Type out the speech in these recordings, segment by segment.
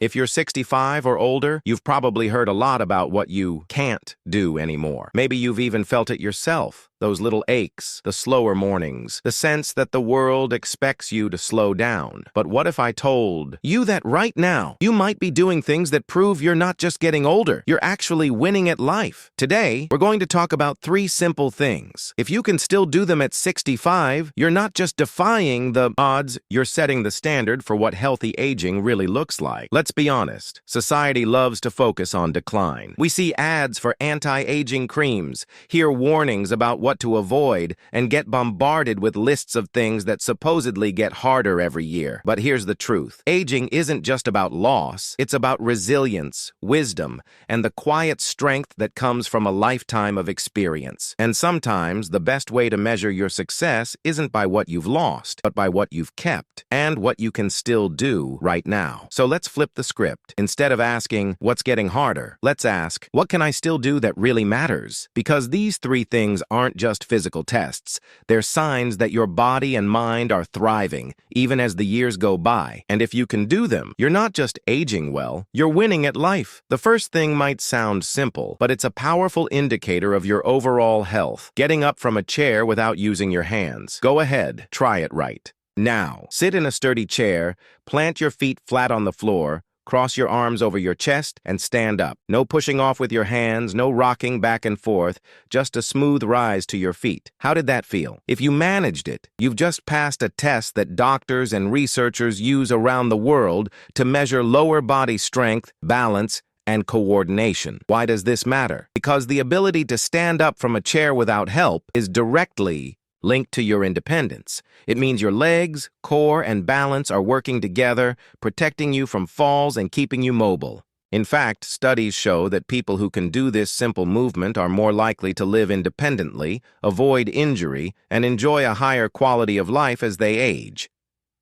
If you're 65 or older, you've probably heard a lot about what you can't do anymore. Maybe you've even felt it yourself. Those little aches, the slower mornings, the sense that the world expects you to slow down. But what if I told you that right now, you might be doing things that prove you're not just getting older, you're actually winning at life? Today, we're going to talk about 3 simple things. If you can still do them at 65, you're not just defying the odds, you're setting the standard for what healthy aging really looks like. Let's be honest, society loves to focus on decline. We see ads for anti-aging creams, hear warnings about what to avoid, and get bombarded with lists of things that supposedly get harder every year. But here's the truth. Aging isn't just about loss, it's about resilience, wisdom, and the quiet strength that comes from a lifetime of experience. And sometimes the best way to measure your success isn't by what you've lost, but by what you've kept, and what you can still do right now. So let's flip the script. Instead of asking, what's getting harder? Let's ask, what can I still do that really matters? Because these 3 things aren't just physical tests. They're signs that your body and mind are thriving, even as the years go by. And if you can do them, you're not just aging well, you're winning at life. The first thing might sound simple, but it's a powerful indicator of your overall health. Getting up from a chair without using your hands. Go ahead, try it right now. Sit in a sturdy chair, plant your feet flat on the floor, cross your arms over your chest, and stand up. No pushing off with your hands, no rocking back and forth, just a smooth rise to your feet. How did that feel? If you managed it, you've just passed a test that doctors and researchers use around the world to measure lower body strength, balance, and coordination. Why does this matter? Because the ability to stand up from a chair without help is directly linked to your independence. It means your legs, core, and balance are working together, protecting you from falls and keeping you mobile. In fact, studies show that people who can do this simple movement are more likely to live independently, avoid injury, and enjoy a higher quality of life as they age.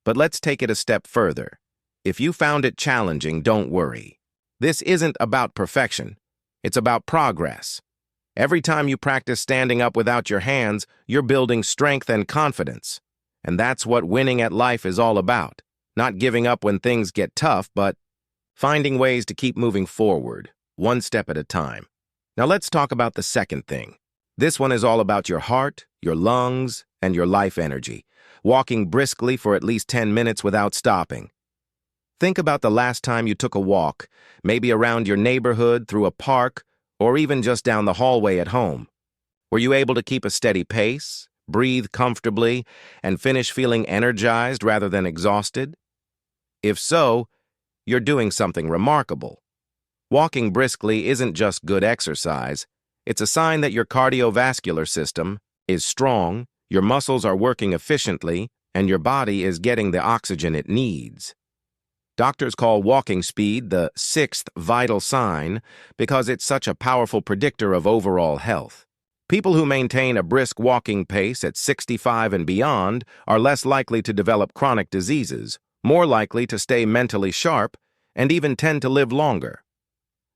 But let's take it a step further. If you found it challenging, don't worry. This isn't about perfection. It's about progress. Every time you practice standing up without your hands, you're building strength and confidence. And that's what winning at life is all about. Not giving up when things get tough, but finding ways to keep moving forward, one step at a time. Now let's talk about the second thing. This one is all about your heart, your lungs, and your life energy. Walking briskly for at least 10 minutes without stopping. Think about the last time you took a walk, maybe around your neighborhood, through a park, or even just down the hallway at home. Were you able to keep a steady pace, breathe comfortably, and finish feeling energized rather than exhausted? If so, you're doing something remarkable. Walking briskly isn't just good exercise. It's a sign that your cardiovascular system is strong, your muscles are working efficiently, and your body is getting the oxygen it needs. Doctors call walking speed the 6th vital sign because it's such a powerful predictor of overall health. People who maintain a brisk walking pace at 65 and beyond are less likely to develop chronic diseases, more likely to stay mentally sharp, and even tend to live longer.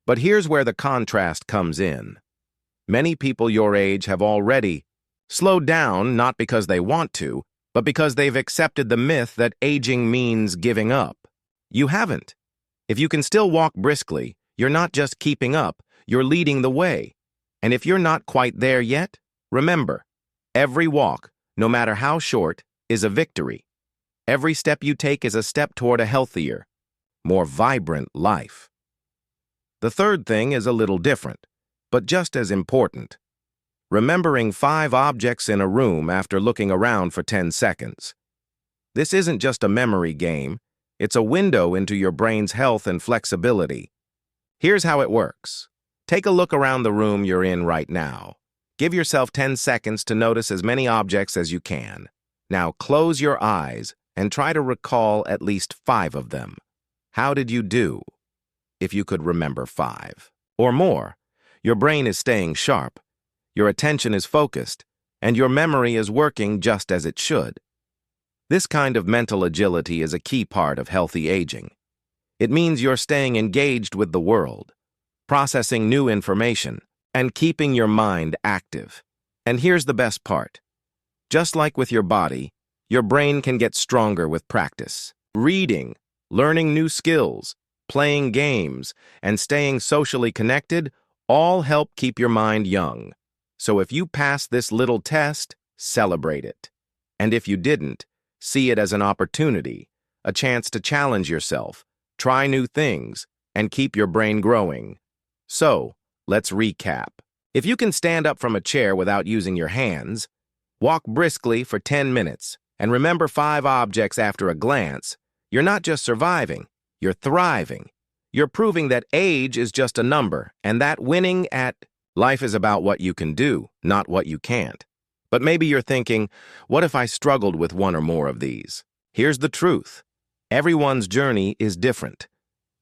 But here's where the contrast comes in. Many people your age have already slowed down not because they want to, but because they've accepted the myth that aging means giving up. You haven't. If you can still walk briskly, you're not just keeping up, you're leading the way. And if you're not quite there yet, remember, every walk, no matter how short, is a victory. Every step you take is a step toward a healthier, more vibrant life. The third thing is a little different, but just as important. Remembering 5 objects in a room after looking around for 10 seconds. This isn't just a memory game. It's a window into your brain's health and flexibility. Here's how it works. Take a look around the room you're in right now. Give yourself 10 seconds to notice as many objects as you can. Now close your eyes and try to recall at least 5 of them. How did you do? If you could remember 5 or more, your brain is staying sharp, your attention is focused, and your memory is working just as it should. This kind of mental agility is a key part of healthy aging. It means you're staying engaged with the world, processing new information, and keeping your mind active. And here's the best part. Just like with your body, your brain can get stronger with practice. Reading, learning new skills, playing games, and staying socially connected all help keep your mind young. So if you pass this little test, celebrate it. And if you didn't, see it as an opportunity, a chance to challenge yourself, try new things, and keep your brain growing. So, let's recap. If you can stand up from a chair without using your hands, walk briskly for 10 minutes, and remember 5 objects after a glance, you're not just surviving, you're thriving. You're proving that age is just a number, and that winning at life is about what you can do, not what you can't. But maybe you're thinking, what if I struggled with one or more of these? Here's the truth. Everyone's journey is different.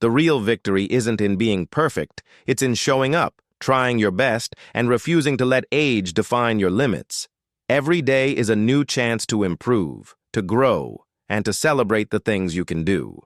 The real victory isn't in being perfect, it's in showing up, trying your best, and refusing to let age define your limits. Every day is a new chance to improve, to grow, and to celebrate the things you can do.